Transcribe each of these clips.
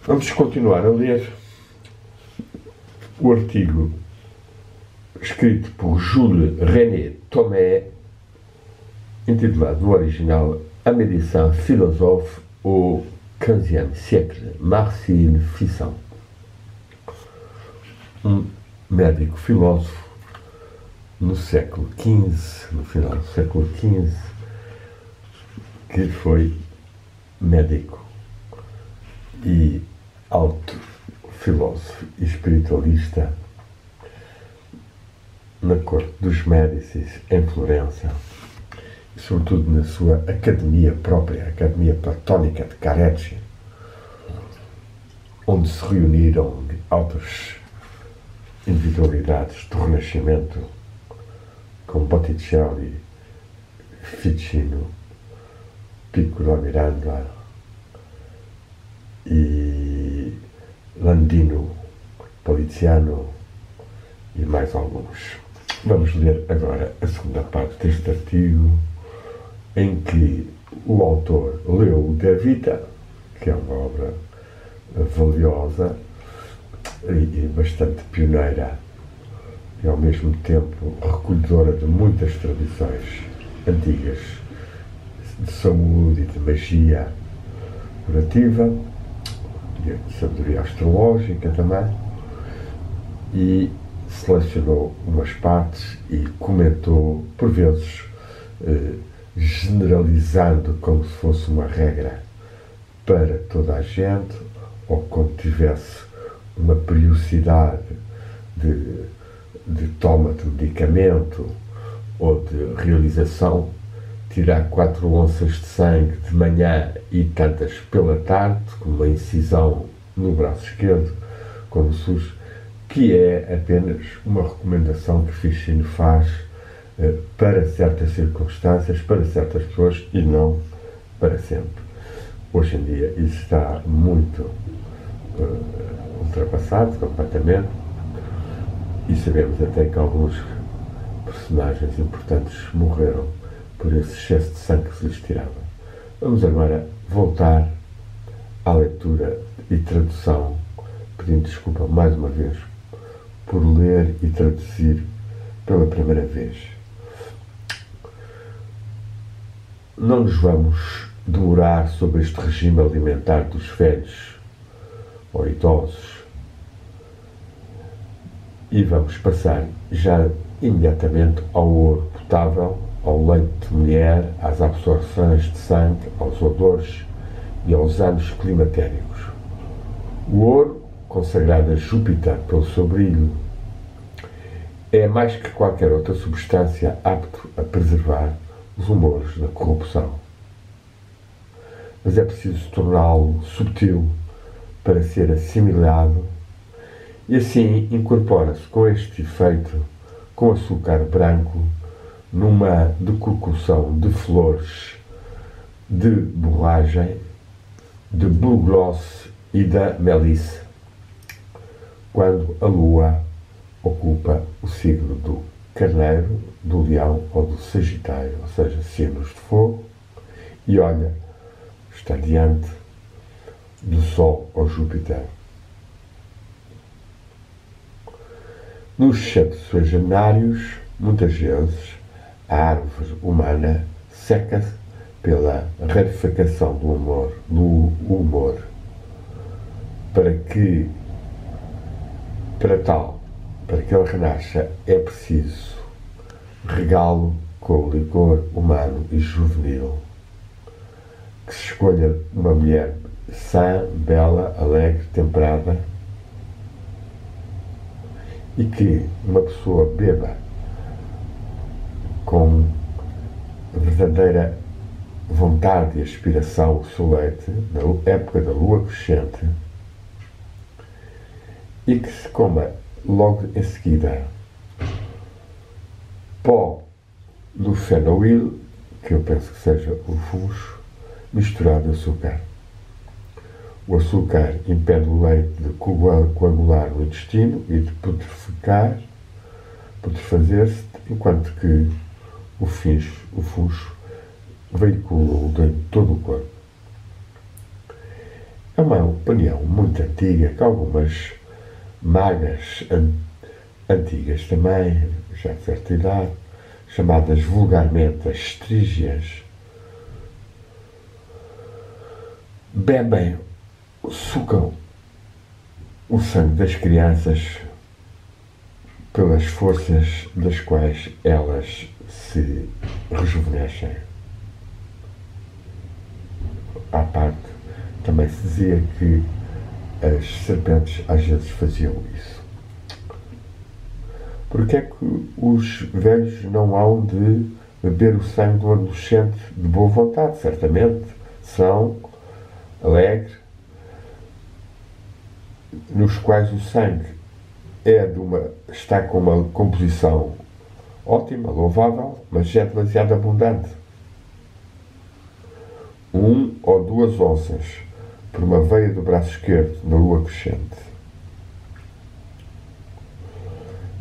Vamos continuar a ler o artigo escrito por Jules René Tomé, intitulado no original A médecin philosophe au XVe siècle, Marcille Fisson. Um médico filósofo no século XV, no final do século XV, que foi médico e alto filósofo e espiritualista na corte dos Médicis em Florença, e sobretudo na sua academia própria, a Academia Platónica de Careggi, onde se reuniram altas individualidades do Renascimento, como Botticelli, Ficino, Pico da Miranda e Landino, Poliziano e mais alguns. Vamos ler agora a segunda parte deste artigo, em que o autor leu o De Vita, que é uma obra valiosa e bastante pioneira e ao mesmo tempo recolhedora de muitas tradições antigas de saúde e de magia curativa, de sabedoria astrológica também, e selecionou umas partes e comentou, por vezes, generalizando como se fosse uma regra para toda a gente, ou como tivesse uma periodicidade de toma de medicamento ou de realização, tirar 4 onças de sangue de manhã e tantas pela tarde, com uma incisão no braço esquerdo, como SUS, que é apenas uma recomendação que Ficino faz para certas circunstâncias, para certas pessoas e não para sempre. Hoje em dia isso está muito ultrapassado completamente, e sabemos até que alguns personagens importantes morreram por esse excesso de sangue que se lhes tirava. Vamos agora voltar à leitura e tradução, pedindo desculpa mais uma vez por ler e traduzir pela primeira vez. Não nos vamos demorar sobre este regime alimentar dos velhos ou idosos e vamos passar já imediatamente ao ouro potável, ao leite de mulher, às absorções de sangue, aos odores e aos anos climatéricos. O ouro, consagrado a Júpiter pelo seu brilho, é mais que qualquer outra substância apto a preservar os humores da corrupção. Mas é preciso torná-lo subtil para ser assimilado, e assim incorpora-se com este efeito, com açúcar branco, numa decocção de flores, de borragem, de bugloss e da melice, quando a lua ocupa o signo do Carneiro, do Leão ou do Sagitário, ou seja, signos de fogo, e olha, está diante do Sol ou Júpiter. Nos septuagenários, muitas vezes, a árvore humana seca-se pela rarefação do humor, para que ele renasça, é preciso regá-lo com o ligor humano e juvenil, que se escolha uma mulher sã, bela, alegre, temperada, e que uma pessoa beba com verdadeira vontade e aspiração o seu leite, na época da lua crescente, e que se coma logo em seguida pó do fenoil, que eu penso que seja o fucho, misturado a açúcar. O açúcar impede o leite de coagular no intestino e de putrefazer-se, enquanto que o fucho veicula-o de todo o corpo. É uma opinião muito antiga, que algumas magas antigas também, já de certa idade, chamadas vulgarmente as estrígias, bebem, sugam o sangue das crianças pelas forças das quais elas se rejuvenescem. À parte, também se dizia que as serpentes às vezes faziam isso. Porque é que os velhos não hão de beber o sangue do adolescente de boa vontade? Certamente são alegres, nos quais o sangue está com uma composição ótima, louvável, mas é demasiado abundante. 1 ou 2 onças por uma veia do braço esquerdo na lua crescente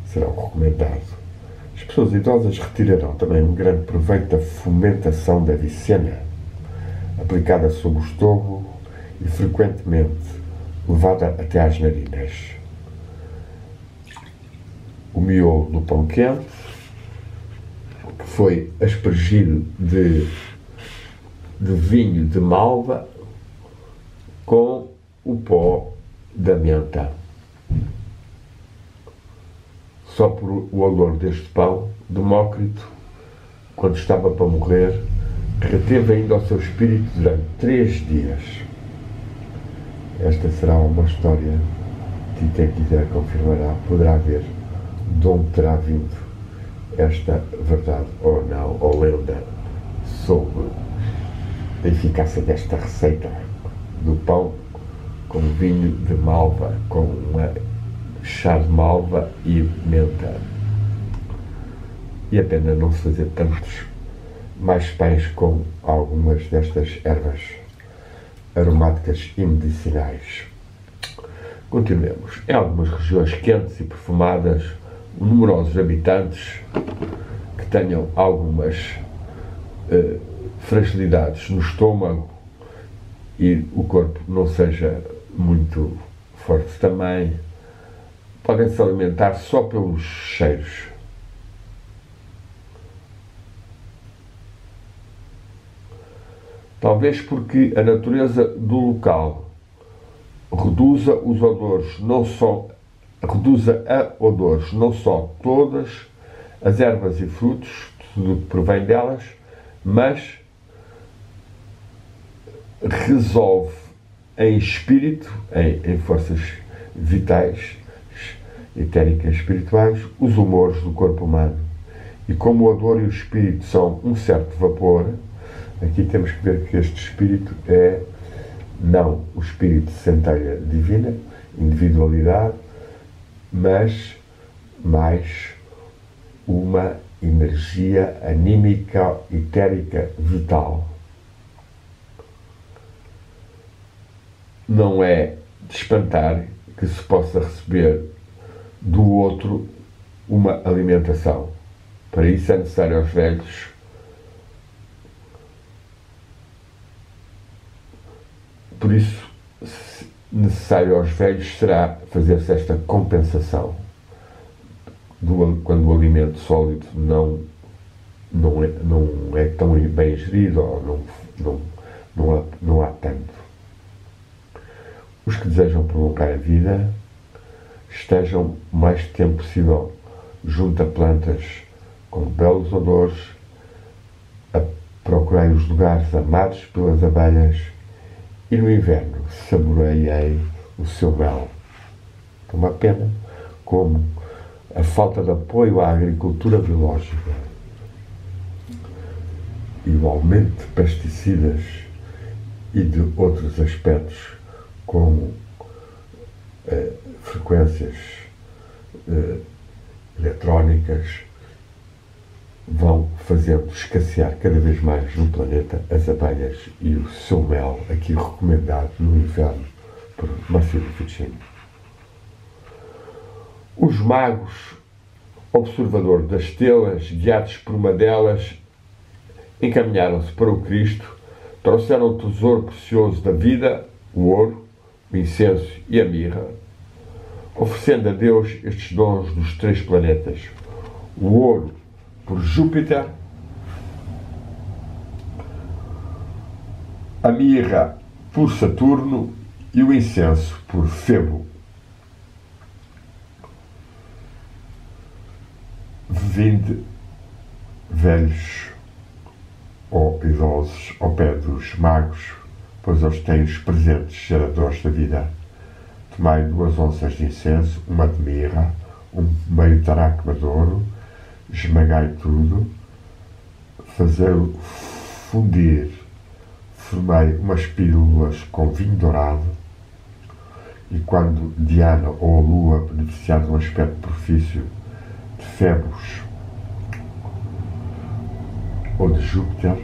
serão recomendados. As pessoas idosas retirarão também um grande proveito da fomentação da vicena, aplicada sobre o estômago e frequentemente levada até às narinas. O miolo do pão quente, que foi aspergido de vinho de malva com o pó da menta. Só por o olor deste pão, Demócrito, quando estava para morrer, reteve ainda o seu espírito durante 3 dias. Esta será uma história que quem quiser confirmará, poderá ver de onde terá vindo esta verdade ou não, ou lenda sobre a eficácia desta receita do pão com vinho de malva, com uma chá de malva e menta. E a pena não se fazer tantos mais pães com algumas destas ervas aromáticas e medicinais. Continuemos. Em algumas regiões quentes e perfumadas, numerosos habitantes que tenham algumas fragilidades no estômago e o corpo não seja muito forte também, podem se alimentar só pelos cheiros. Talvez porque a natureza do local reduza a odores não só todas as ervas e frutos, tudo o que provém delas, mas resolve em espírito, em forças vitais, etéricas, espirituais, os humores do corpo humano. E como o odor e o espírito são um certo vapor, aqui temos que ver que este espírito é não o espírito de centelha divina, individualidade, mas mais uma energia anímica, etérica, vital. Não é de espantar que se possa receber do outro uma alimentação. Para isso é necessário aos velhos será fazer-se esta compensação quando o alimento sólido não é tão bem gerido ou não há tanto. Os que desejam prolongar a vida estejam o mais tempo possível junto a plantas com belos odores, a procurar os lugares amados pelas abelhas e no inverno saboreei o seu mel. É uma pena como a falta de apoio à agricultura biológica e o aumento de pesticidas e de outros aspectos como frequências eletrónicas vão fazendo escassear cada vez mais no planeta as abelhas e o seu mel, aqui recomendado no inverno por Massimo Ficino. Os magos, observador das estrelas, guiados por uma delas, encaminharam-se para o Cristo, trouxeram o tesouro precioso da vida, o ouro, o incenso e a mirra, oferecendo a Deus estes dons dos 3 planetas: o ouro por Júpiter, a mirra por Saturno e o incenso por Febo. Vinde, velhos ou idosos, ao pé dos magos, pois eles têm os presentes geradores da vida. Tomai 2 onças de incenso, uma de mirra, meio dracma de ouro, esmagai tudo, fazei-o fundir, formei umas pílulas com vinho dourado, e quando Diana ou a Lua beneficiar de um aspecto propício de Febos ou de Júpiter,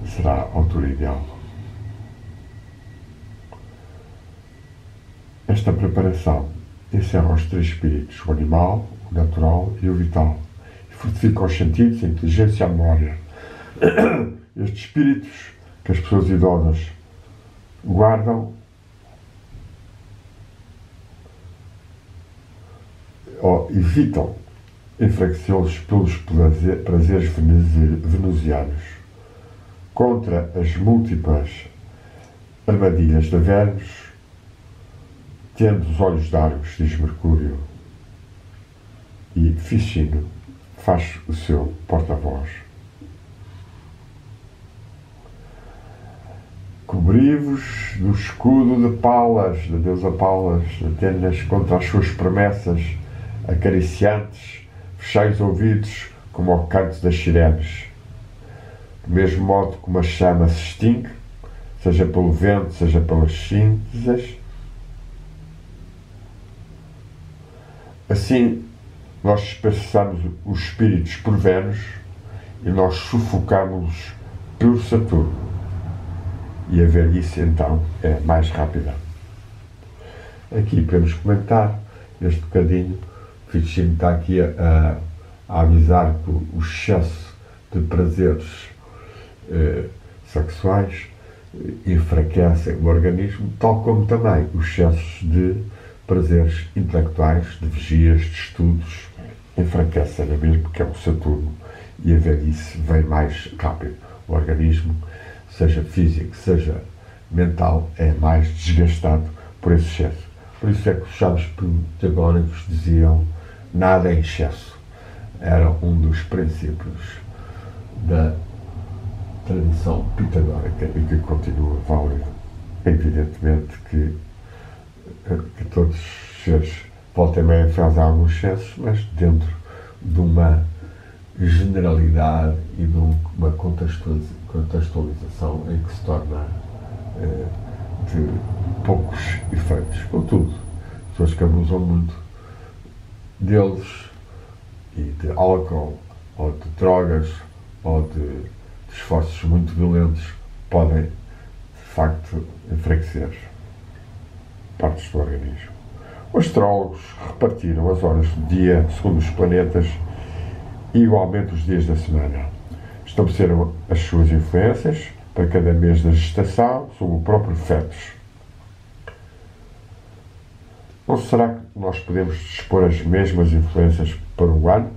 será a altura ideal. Esta preparação encerra os 3 espíritos: o animal, o natural e o vital, e fortifica os sentidos, a inteligência e a memória. Estes espíritos que as pessoas idosas guardam ou evitam enfraquecê-los pelos prazeres venusianos, contra as múltiplas armadilhas de Vênus, tendo os olhos largos, diz Mercúrio, e Ficino faz o seu porta-voz. Cobri-vos do escudo de Palas, da deusa Palas, Atenas, contra as suas promessas acariciantes, fechai os ouvidos como ao canto das sirenes. Do mesmo modo que uma chama se extingue, seja pelo vento, seja pelas cinzas, assim nós dispersamos os espíritos por Vênus e nós sufocamos-los por Saturno. E a velhice, então, é mais rápida. Aqui podemos comentar este bocadinho. O Ficino está aqui a avisar que o excesso de prazeres sexuais enfraquecem o organismo, tal como também os excessos de prazeres intelectuais, de vigias, de estudos, enfraquecem mesmo, porque é o Saturno, e a velhice vem mais rápido. O organismo, seja físico, seja mental, é mais desgastado por esse excesso. Por isso é que os sábios pitagóricos diziam: nada em excesso. Era um dos princípios da tradição pitagórica e que continua válido. Evidentemente que todos os seres voltam e meia fazem alguns excessos, mas dentro de uma generalidade e de uma contextualização em que se torna de poucos efeitos. Contudo, pessoas que abusam muito deles e de álcool, ou de drogas, ou de esforços muito violentos, podem, de facto, enfraquecer partes do organismo. Os astrólogos repartiram as horas do dia segundo os planetas e igualmente os dias da semana. Estabeleceram as suas influências para cada mês da gestação sobre o próprio fetus. Não será que nós podemos dispor as mesmas influências para o ano?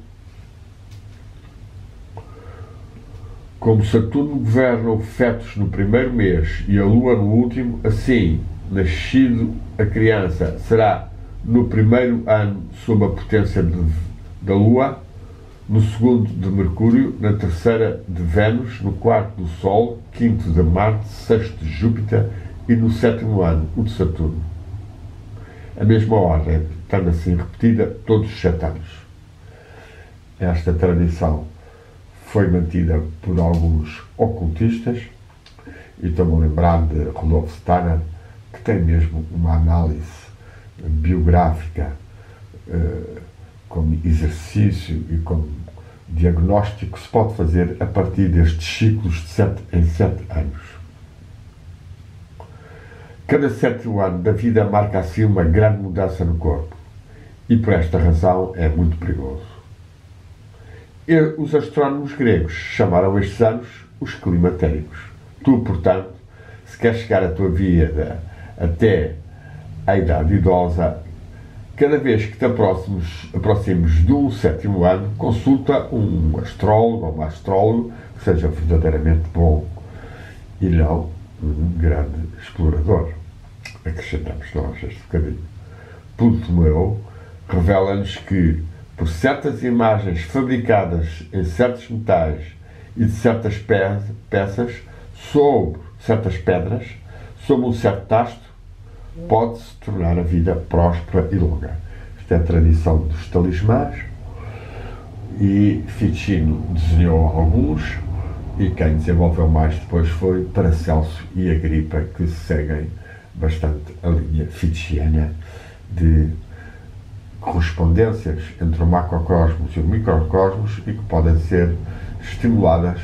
Como Saturno governa o fetus no primeiro mês e a Lua no último, assim, nascido a criança será no primeiro ano sob a potência da Lua, no segundo de Mercúrio, na terceira de Vênus, no quarto do Sol, quinto de Marte, sexto de Júpiter e no sétimo ano, o de Saturno. A mesma ordem, estando assim repetida todos os 7 anos. Esta tradição foi mantida por alguns ocultistas, e estou-me a lembrar de Rudolf Steiner, que tem mesmo uma análise biográfica como exercício e como diagnóstico que se pode fazer a partir destes ciclos de 7 em 7 anos. Cada 7º ano da vida marca assim uma grande mudança no corpo, e por esta razão é muito perigoso. E os astrónomos gregos chamaram estes anos os climatéricos. Tu, portanto, se queres chegar a tua vida até à idade idosa, cada vez que te aproximes do 7º ano, consulta um astrólogo ou uma astróloga que seja verdadeiramente bom e não um grande explorador. Acrescentamos nós este bocadinho. Ptolomeu revela-nos que, por certas imagens fabricadas em certos metais e de certas peças, sobre certas pedras, sob um certo tasto, pode-se tornar a vida próspera e longa. Esta é a tradição dos talismãs e Ficino desenhou alguns e quem desenvolveu mais depois foi Paracelso e Agripa, que seguem bastante a linha ficciana de correspondências entre o macrocosmos e o microcosmos e que podem ser estimuladas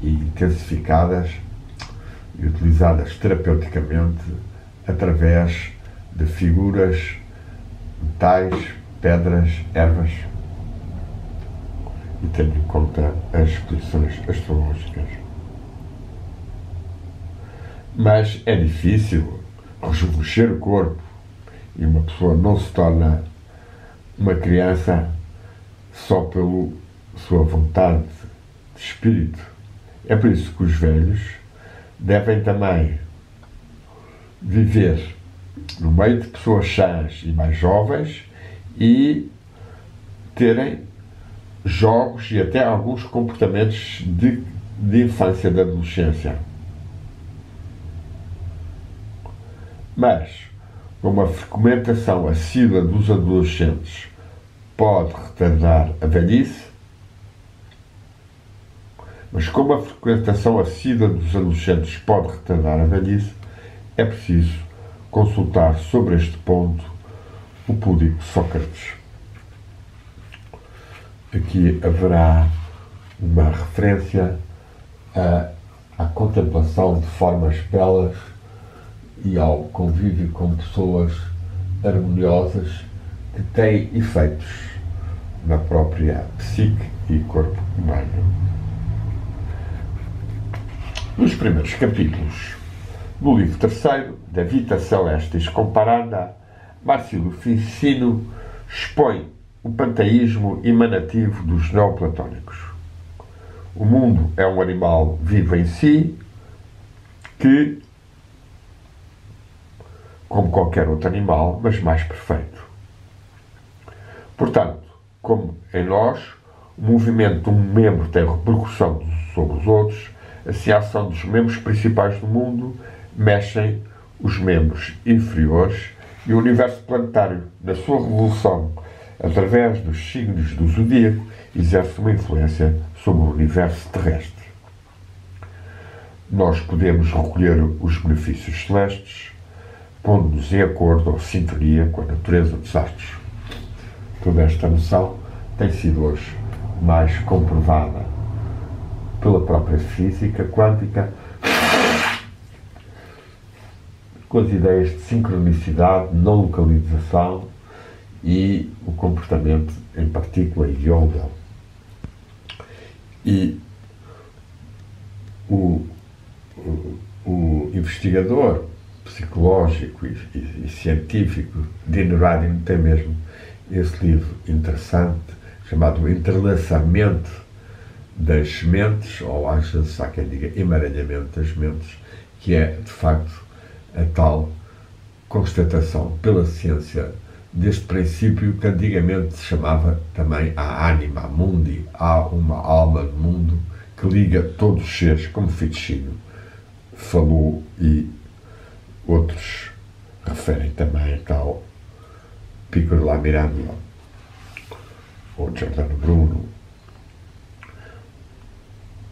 e intensificadas e utilizadas terapeuticamente através de figuras, metais, pedras, ervas e tendo em conta as posições astrológicas. Mas é difícil rejuvenescer o corpo e uma pessoa não se torna uma criança só pela sua vontade de espírito. É por isso que os velhos devem também viver no meio de pessoas sãs e mais jovens e terem jogos e até alguns comportamentos de infância, de adolescência. Mas, como a frequentação assídua dos adolescentes pode retardar a velhice, é preciso consultar sobre este ponto o púdico Sócrates. Aqui haverá uma referência à contemplação de formas belas e ao convívio com pessoas harmoniosas que têm efeitos na própria psique e corpo humano. Nos primeiros capítulos do livro 3º, da Vita Celestis Comparanda, Marcílio Ficino expõe o panteísmo emanativo dos neoplatónicos. O mundo é um animal vivo em si que, como qualquer outro animal, mas mais perfeito. Portanto, como em nós, o movimento de um membro tem repercussão sobre os outros, assim a ação dos membros principais do mundo mexem os membros inferiores e o universo planetário, na sua revolução, através dos signos do zodíaco, exerce uma influência sobre o universo terrestre. Nós podemos recolher os benefícios celestes, pondo-nos em acordo ou sintonia com a natureza dos astros. Toda esta noção tem sido hoje mais comprovada pela própria física quântica, com as ideias de sincronicidade, não localização e o comportamento em partícula yoga. E o investigador psicológico e científico Dean Radin tem mesmo esse livro interessante chamado Entrelaçamento das Mentes, ou às vezes há quem diga emaranhamento das mentes, que é de facto a tal constatação pela ciência deste princípio que antigamente se chamava também a anima mundi. Há uma alma do mundo que liga todos os seres, como Ficino falou e outros referem também a tal Pico della Mirandola ou Giordano Bruno.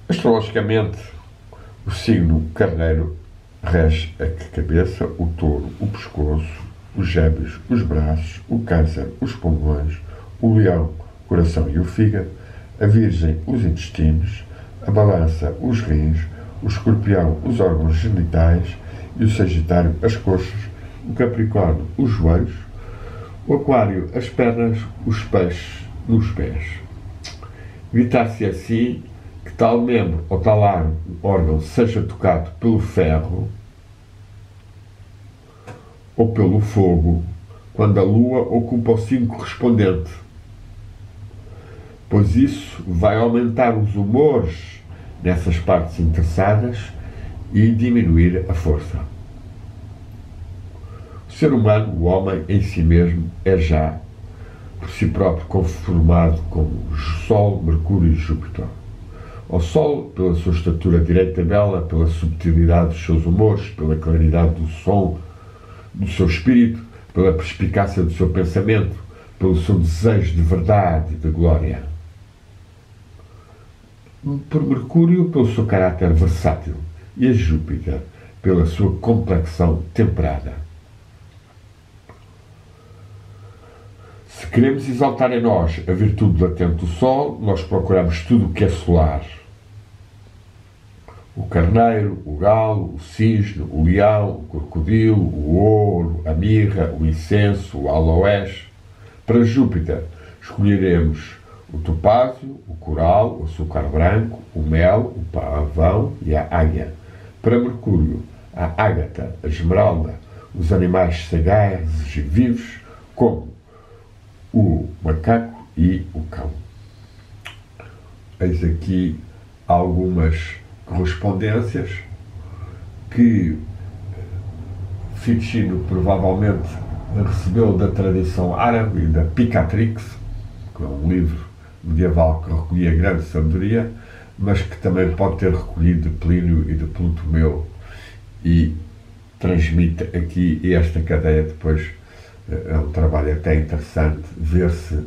Astrologicamente, o signo Carneiro rege a cabeça, o touro, o pescoço, os gêmeos, os braços, o câncer, os pulmões, o leão, o coração e o fígado, a virgem, os intestinos, a balança, os rins, o escorpião, os órgãos genitais e o sagitário, as coxas, o capricórnio, os joelhos, o aquário, as pernas, os peixes, nos pés. Evitar-se assim que tal membro ou tal órgão seja tocado pelo ferro ou pelo fogo, quando a Lua ocupa o signo correspondente, pois isso vai aumentar os humores nessas partes interessadas e diminuir a força. O ser humano, o homem em si mesmo, é já, por si próprio, conformado com o Sol, Mercúrio e Júpiter. O Sol, pela sua estatura direita e bela, pela subtilidade dos seus humores, pela claridade do som do seu espírito, pela perspicácia do seu pensamento, pelo seu desejo de verdade e de glória. Por Mercúrio, pelo seu caráter versátil, e a Júpiter, pela sua complexão temperada. Se queremos exaltar em nós a virtude latente do Sol, nós procuramos tudo o que é solar. O carneiro, o galo, o cisne, o leão, o crocodilo, o ouro, a mirra, o incenso, o aloés. Para Júpiter, escolheremos o topázio, o coral, o açúcar branco, o mel, o pavão e a águia. Para Mercúrio, a ágata, a esmeralda, os animais sagazes e vivos, como o macaco e o cão. Eis aqui algumas correspondências que Ficino provavelmente recebeu da tradição árabe e da Picatrix, que é um livro medieval que recolhia grande sabedoria, mas que também pode ter recolhido de Plínio e de Ptolomeu, e transmite aqui esta cadeia. Depois é um trabalho até interessante ver-se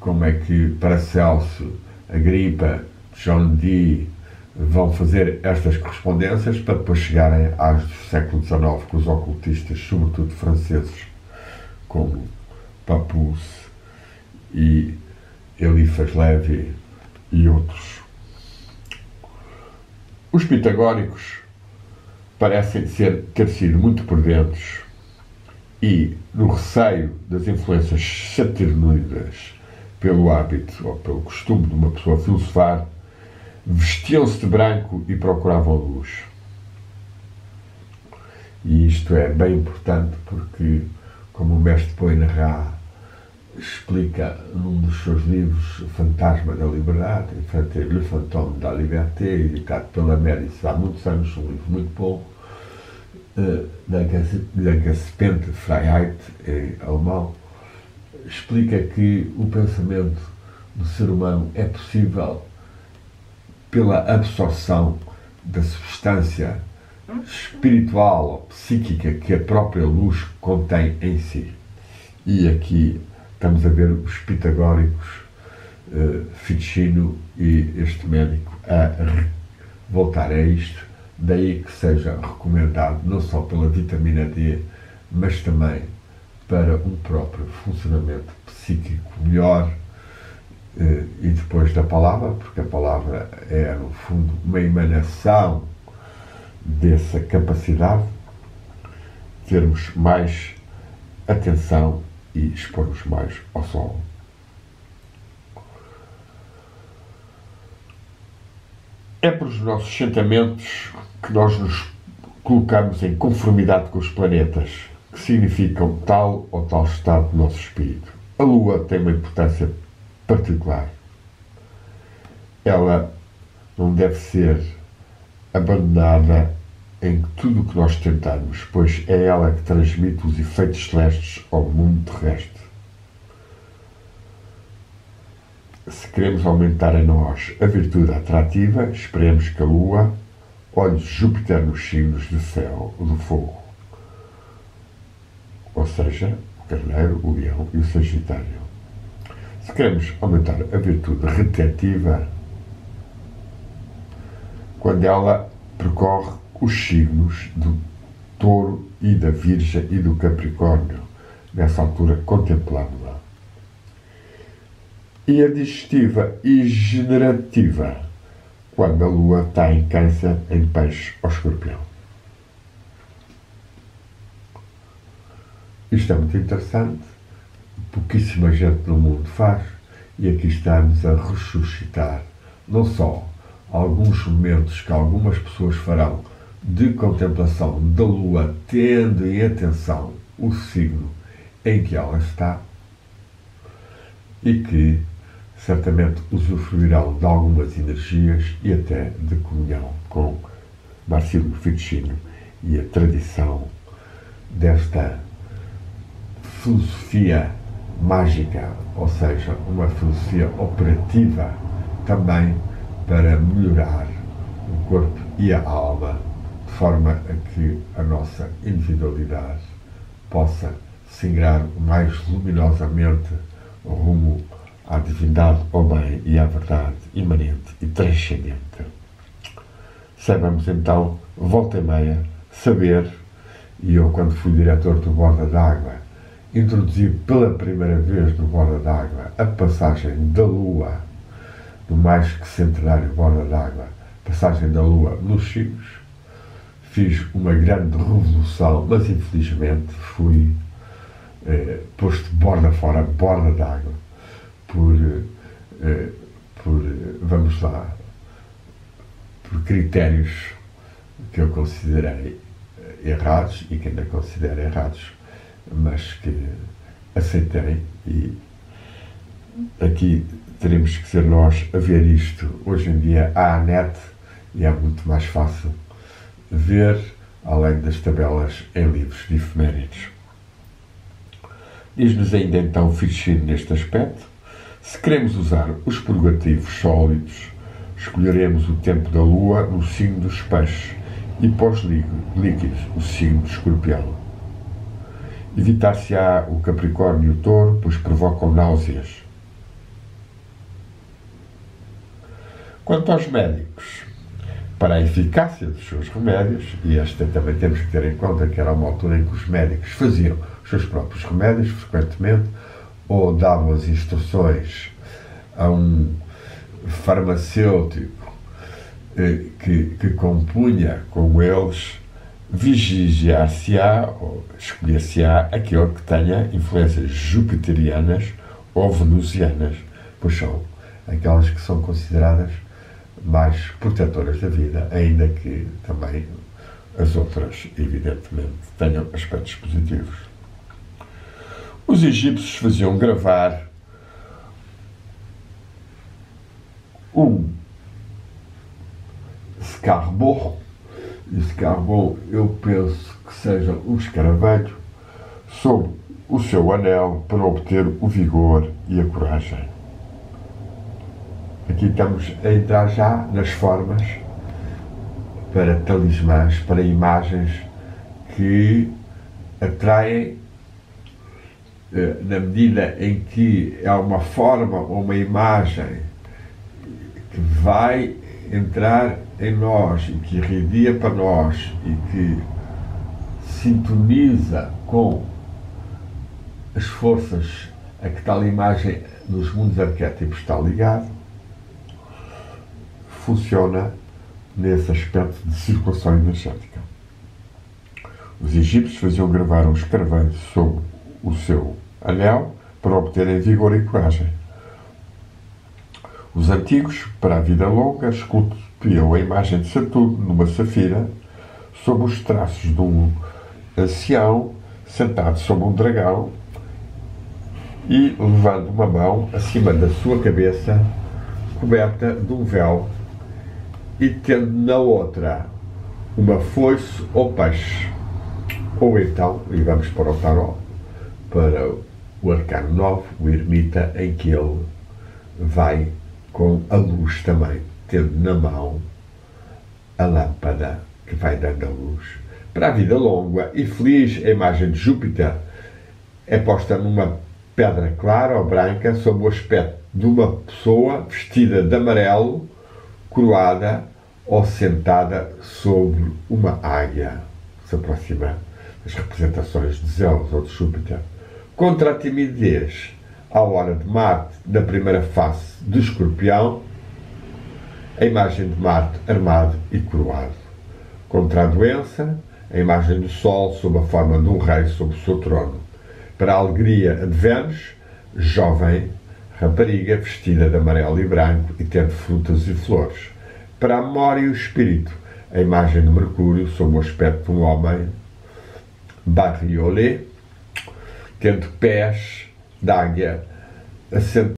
como é que Paracelso, Agripa, John Dee vão fazer estas correspondências para depois chegarem às do século XIX, com os ocultistas, sobretudo franceses, como Papus e Eliphas Levi e outros. Os pitagóricos parecem ter sido muito prudentes e, no receio das influências saturnídeas pelo hábito ou pelo costume de uma pessoa filosofar, vestiam-se de branco e procuravam luz. E isto é bem importante porque, como o mestre Poinaré explica num dos seus livros, Fantasma da Liberdade, Le Fantôme da Liberté, editado pela Médicis há muitos anos, um livro muito bom, da Gespente Freiheit, em alemão, explica que o pensamento do ser humano é possível pela absorção da substância espiritual ou psíquica que a própria luz contém em si. E aqui estamos a ver os pitagóricos, Ficino e este médico a voltar a isto, daí que seja recomendado não só pela vitamina D, mas também para um próprio funcionamento psíquico melhor, e depois da palavra, porque a palavra é, no fundo, uma emanação dessa capacidade, termos mais atenção e expormos mais ao sol. É por os nossos sentimentos que nós nos colocamos em conformidade com os planetas, que significam tal ou tal estado do nosso espírito. A Lua tem uma importância particular. Ela não deve ser abandonada em tudo o que nós tentarmos, pois é ela que transmite os efeitos celestes ao mundo terrestre. Se queremos aumentar em nós a virtude atrativa, esperemos que a Lua olhe Júpiter nos signos do céu, do fogo, ou seja, o Carneiro, o Leão e o Sagitário. Se queremos aumentar a virtude retentiva, quando ela percorre os signos do Touro e da Virgem e do Capricórnio, nessa altura contemplando-a. E a digestiva e generativa, quando a Lua está em Câncer, em Peixe ou Escorpião. Isto é muito interessante, pouquíssima gente no mundo faz, e aqui estamos a ressuscitar não só alguns momentos que algumas pessoas farão de contemplação da Lua, tendo em atenção o signo em que ela está, e que certamente usufruirão de algumas energias e até de comunhão com Marcílio Ficino e a tradição desta filosofia mágica, ou seja, uma filosofia operativa também para melhorar o corpo e a alma, de forma a que a nossa individualidade possa singrar mais luminosamente rumo à divindade, ao bem e à verdade imanente e transcendente. Saibamos então, volta e meia, saber, e eu quando fui diretor do Borda d'Água, introduzi pela primeira vez no Borda d'Água a passagem da Lua, do mais que centenário Borda d'Água, passagem da Lua nos signos. Fiz uma grande revolução, mas infelizmente fui posto borda fora, borda d'água, por vamos lá, por critérios que eu considerei errados e que ainda considero errados, mas que aceitei, e aqui teremos que ser nós a ver isto. Hoje em dia há a net e é muito mais fácil ver, além das tabelas em livros de efemérides. Diz-nos ainda então Ficino neste aspecto: se queremos usar os purgativos sólidos, escolheremos o tempo da Lua no signo dos peixes e pós-líquidos, o signo do Escorpião. Evitar-se-á o Capricórnio e o Touro, pois provocam náuseas. Quanto aos médicos, para a eficácia dos seus remédios, e esta também temos que ter em conta que era uma altura em que os médicos faziam os seus próprios remédios, frequentemente, ou davam as instruções a um farmacêutico que compunha com eles, vigiar-se-á, ou escolher-se-á aquele que tenha influências jupiterianas ou venusianas, pois são aquelas que são consideradas mais protetoras da vida, ainda que também as outras, evidentemente, tenham aspectos positivos. Os egípcios faziam gravar um escarbon, e escarbon eu penso que seja um escaravelho, sobre o seu anel para obter o vigor e a coragem. Aqui estamos a entrar já nas formas para talismãs, para imagens que atraem, na medida em que é uma forma ou uma imagem que vai entrar em nós e que irradia para nós e que sintoniza com as forças a que tal imagem nos mundos arquétipos está ligado, funciona nesse aspecto de circulação energética. Os egípcios faziam gravar um escaravelho sobre o seu anel para obterem vigor e coragem. Os antigos, para a vida longa, esculpiam a imagem de Saturno numa safira sob os traços de um ancião sentado sobre um dragão e levando uma mão acima da sua cabeça coberta de um véu e tendo na outra uma foice ou peixe. Ou então, e vamos para o tarot, para o arcano 9, o ermita, em que ele vai com a luz também, tendo na mão a lâmpada que vai dando a luz. Para a vida longa e feliz, a imagem de Júpiter é posta numa pedra clara ou branca sob o aspecto de uma pessoa vestida de amarelo, coroada ou sentada sobre uma águia. Se aproxima das representações de Zeus ou de Júpiter. Contra a timidez, à hora de Marte, na primeira face do Escorpião, a imagem de Marte armado e coroado. Contra a doença, a imagem do Sol sob a forma de um rei sob o seu trono. Para a alegria de Vênus, jovem rapariga vestida de amarelo e branco e tendo frutas e flores. Para a memória e o espírito, a imagem de Mercúrio sob o aspecto de um homem bariolé, tendo pés de águia assentados